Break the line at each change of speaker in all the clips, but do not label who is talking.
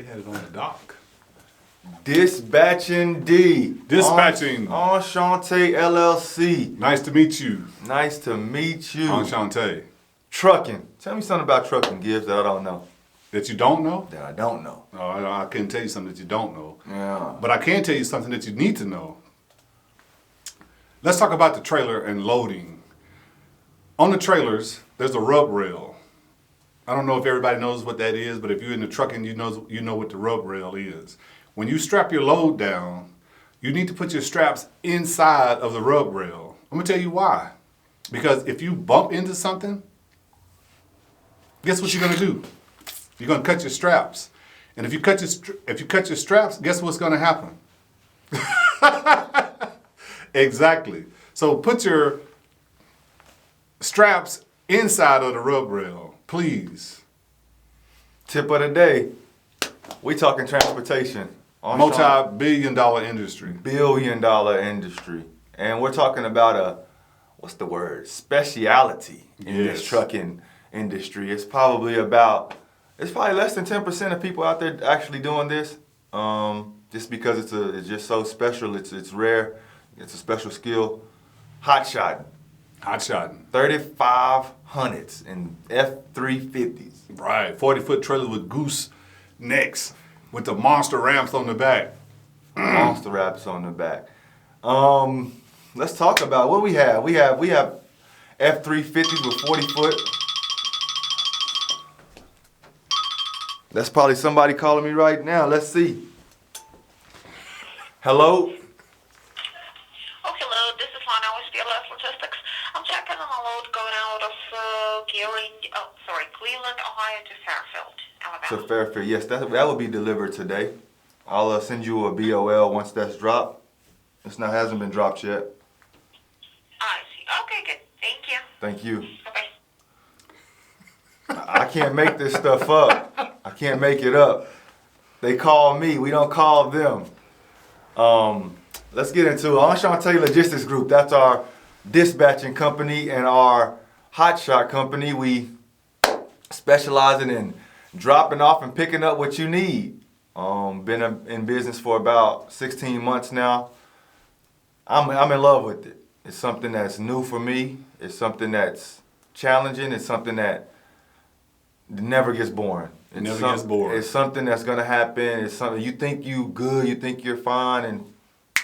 they had it on the dock.
Dispatching D.
Dispatching.
Enchanté LLC.
Nice to meet you.
Nice to meet you.
Enchanté.
Trucking. Tell me something about trucking, Gibbs, that I don't know.
That you don't know?
That I don't know.
No, I couldn't tell you something that you don't know.
Yeah.
But I can tell you something that you need to know. Let's talk about the trailer and loading. On the trailers, there's a rub rail. I don't know if everybody knows what that is, but if you're in the trucking, you know what the rub rail is. When you strap your load down, you need to put your straps inside of the rub rail. I'm gonna tell you why. Because if you bump into something, guess what you're gonna do? You're gonna cut your straps. And if you cut your straps, guess what's gonna happen? Exactly. So put your straps inside of the rub rail, please.
Tip of the day. We talking transportation.
Multi-billion-dollar industry.
Billion-dollar industry. And we're talking about speciality in this trucking industry. It's probably less than 10% of people out there actually doing this. Just because it's just so special, it's rare, it's a special skill. Hotshot.
Hotshotting.
3500s and F350s.
Right. 40-foot trailer with goose necks with the monster ramps on the back.
Monster ramps on the back. Let's talk about what we have. We have F350s with 40-foot. That's probably somebody calling me right now. Let's see. Hello?
Oh, hello. This is Lana with BLS Logistics. I'm checking on a load going out of Cleveland, Ohio to Fairfield, Alabama.
To Fairfield, yes. That will be delivered today. I'll send you a BOL once that's dropped. Hasn't been dropped yet.
I see. Okay, good. Thank you.
Thank you.
Bye-bye.
I can't make this stuff up. I can't make it up. They call me. We don't call them. Let's get into Enchanté Logistics Group. That's our dispatching company and our Hotshot company. We specialize in dropping off and picking up what you need. Been in business for about 16 months now. I'm in love with it. It's something that's new for me. It's something that's challenging. It's something that never gets boring.
Gets boring.
It's something that's gonna happen. It's something you think you good, you think you're fine, and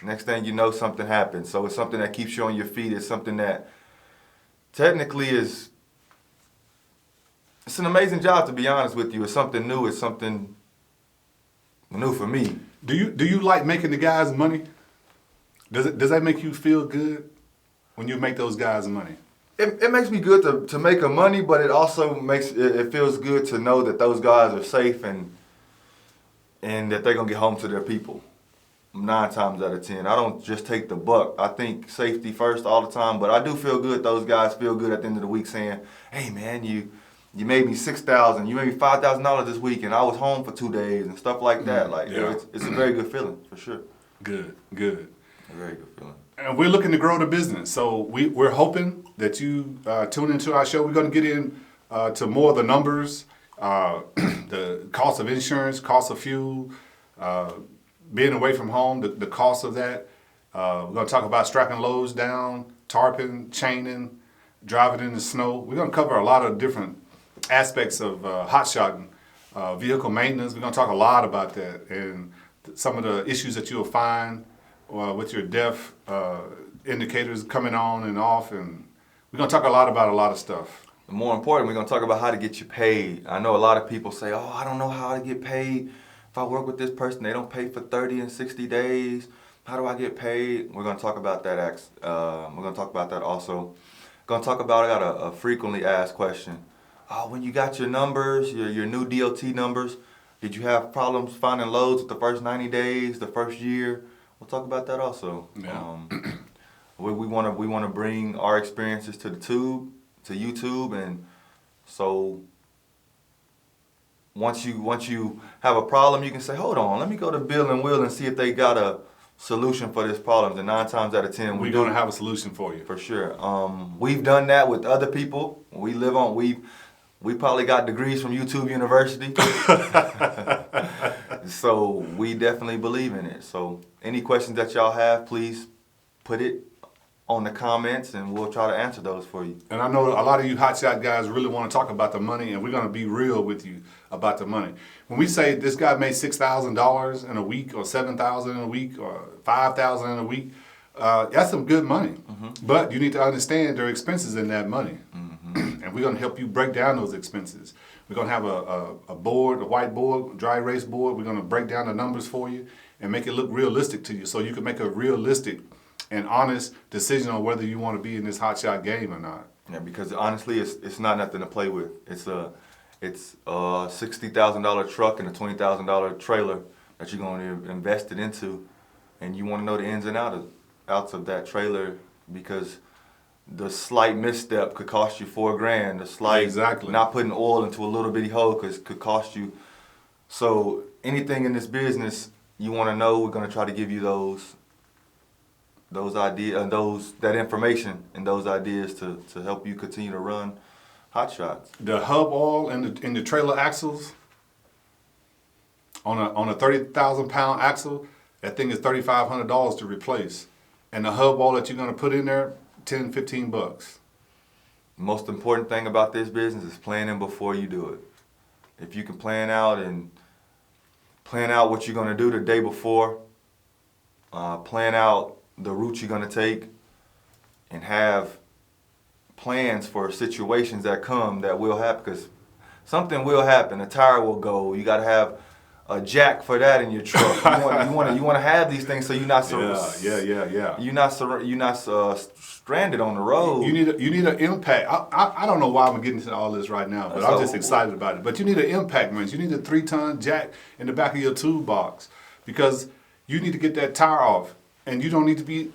next thing you know, something happens. So it's something that keeps you on your feet. It's something that technically it's an amazing job, to be honest with you. It's something new. It's something new for me.
Do you like making the guys money? Does that make you feel good when you make those guys money?
It makes me good to make them money, but it also it feels good to know that those guys are safe and that they're gonna get home to their people. 9 times out of 10. I don't just take the buck. I think safety first all the time, but I do feel good. Those guys feel good at the end of the week saying, hey man, you made me $6,000, you made me $5,000 this week and I was home for 2 days and stuff like that. It's a very good feeling for sure.
Good.
A very good feeling.
And we're looking to grow the business. So we're hoping that you tune into our show. We're going to get in to more of the numbers, the cost of insurance, cost of fuel, being away from home, the cost of that. We're going to talk about strapping loads down, tarping, chaining, driving in the snow. We're going to cover a lot of different aspects of hotshotting, vehicle maintenance. We're going to talk a lot about that and some of the issues that you'll find with your def indicators coming on and off. And we're going to talk about a lot of stuff.
And more important, we're going to talk about how to get you paid. I know a lot of people say, oh, I don't know how to get paid. If I work with this person, they don't pay for 30 and 60 days. How do I get paid? We're going to talk about that. We're going to talk about that also. Going to talk about, I got a frequently asked question. When you got your numbers, your new DOT numbers, did you have problems finding loads with the first 90 days, the first year? We'll talk about that also.
Yeah.
We want to bring our experiences to YouTube, and so once you have a problem, you can say, hold on, let me go to Bill and Will and see if they got a solution for this problem. And 9 times out of 10,
we're going to have a solution for you.
For sure. We've done that with other people. We probably got degrees from YouTube University. So we definitely believe in it. So any questions that y'all have, please put it on the comments and we'll try to answer those for you.
And I know a lot of you hotshot guys really want to talk about the money, and we're going to be real with you about the money. When we say this guy made $6,000 in a week, or $7,000 in a week, or $5,000 in a week, that's some good money. But you need to understand there are expenses in that money. And we're going to help you break down those expenses. We're going to have a board, a whiteboard, dry erase board. We're going to break down the numbers for you and make it look realistic to you, so you can make a realistic and honest decision on whether you want to be in this hotshot game or not.
Yeah, because honestly, it's not nothing to play with. It's a $60,000 truck and a $20,000 trailer that you're going to invest it into, and you want to know the ins and outs of that trailer, because the slight misstep could cost you $4,000. The slight not putting oil into a little bitty hole could cost you. So anything in this business you want to know, we're going to try to give you those ideas and that information and those ideas to help you continue to run Hotshots.
The hub oil and the trailer axles on a 30,000 pound axle, that thing is $3,500 to replace. And the hub oil that you're going to put in there, $10-15.
The most important thing about this business is planning before you do it. If you can plan out what you're going to do the day before, plan out the route you're going to take, and have plans for situations that come that will happen, because something will happen. A tire will go. You got to have a jack for that in your truck. You want to have these things so you're not you're not stranded on the road.
You need an impact. I don't know why I'm getting into all this right now, but I'm just excited about it. But you need an impact wrench. You need a 3-ton jack in the back of your toolbox, because you need to get that tire off, and you don't need to be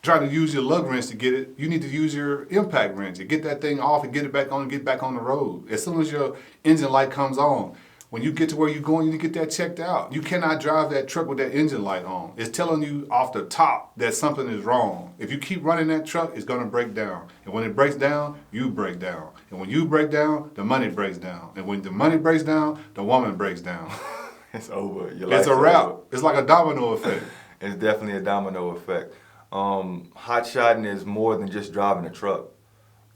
trying to use your lug wrench to get it. You need to use your impact wrench to get that thing off and get it back on and get back on the road. As soon as your engine light comes on, when you get to where you're going, you need to get that checked out. You cannot drive that truck with that engine light on. It's telling you off the top that something is wrong. If you keep running that truck, it's going to break down. And when it breaks down, you break down. And when you break down, the money breaks down. And when the money breaks down, the woman breaks down.
It's over.
It's a wrap. It's like a domino effect.
It's definitely a domino effect. Hotshotting is more than just driving a truck.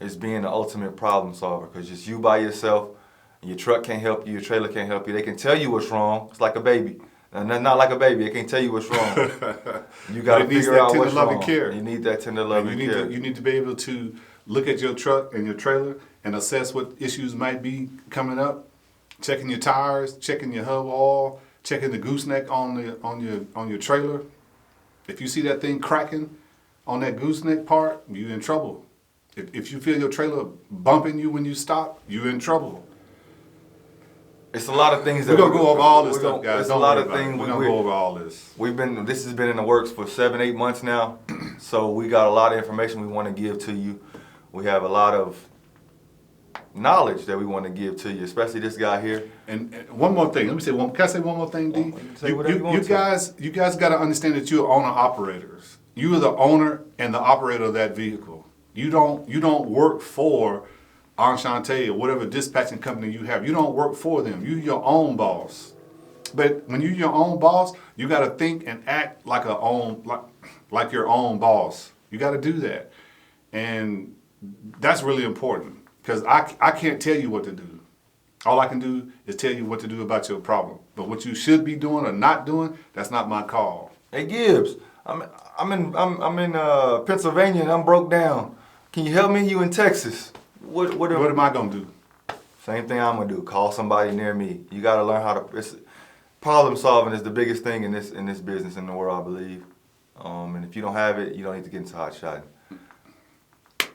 It's being the ultimate problem solver, because just you by yourself, your truck can't help you, your trailer can't help you. They can tell you what's wrong. It's like a baby. Not like a baby. They can't tell you what's wrong. You got to figure out what's wrong. Care. You need that tender loving care.
You need to be able to look at your truck and your trailer and assess what issues might be coming up. Checking your tires, checking your hub oil, checking the gooseneck on your trailer. If you see that thing cracking on that gooseneck part, you're in trouble. If you feel your trailer bumping you when you stop, you're in trouble.
It's a lot of things that
we're gonna go over all this stuff, guys.
It's a lot of things
we're gonna go over all this.
This has been in the works for 7-8 months now, so we got a lot of information we want to give to you. We have a lot of knowledge that we want to give to you, especially this guy here.
And one more thing. Let me say one. Can I say one more thing, D? You guys got to understand that you're owner operators. You are the owner and the operator of that vehicle. You don't work for Enchanté or whatever dispatching company you have. You don't work for them. You're your own boss. But when you're your own boss, you got to think and act like like your own boss. You got to do that, and that's really important, because I can't tell you what to do. All I can do is tell you what to do about your problem. But what you should be doing or not doing, that's not my call.
Hey Gibbs, I'm in Pennsylvania and I'm broke down. Can you help me? You in Texas? What
am I gonna do?
Same thing I'm gonna do. Call somebody near me. You gotta learn how to. Problem solving is the biggest thing in this business in the world, I believe. And if you don't have it, you don't need to get into hotshotting.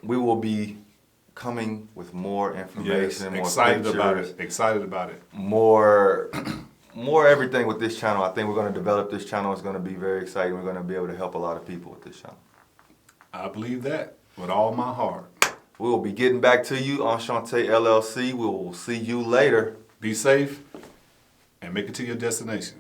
We will be coming with more information, more pictures,
excited about it.
More everything with this channel. I think we're going to develop this channel. It's going to be very exciting. We're going to be able to help a lot of people with this channel.
I believe that with all my heart.
We will be getting back to you, Enchanté LLC. We will see you later.
Be safe and make it to your destination.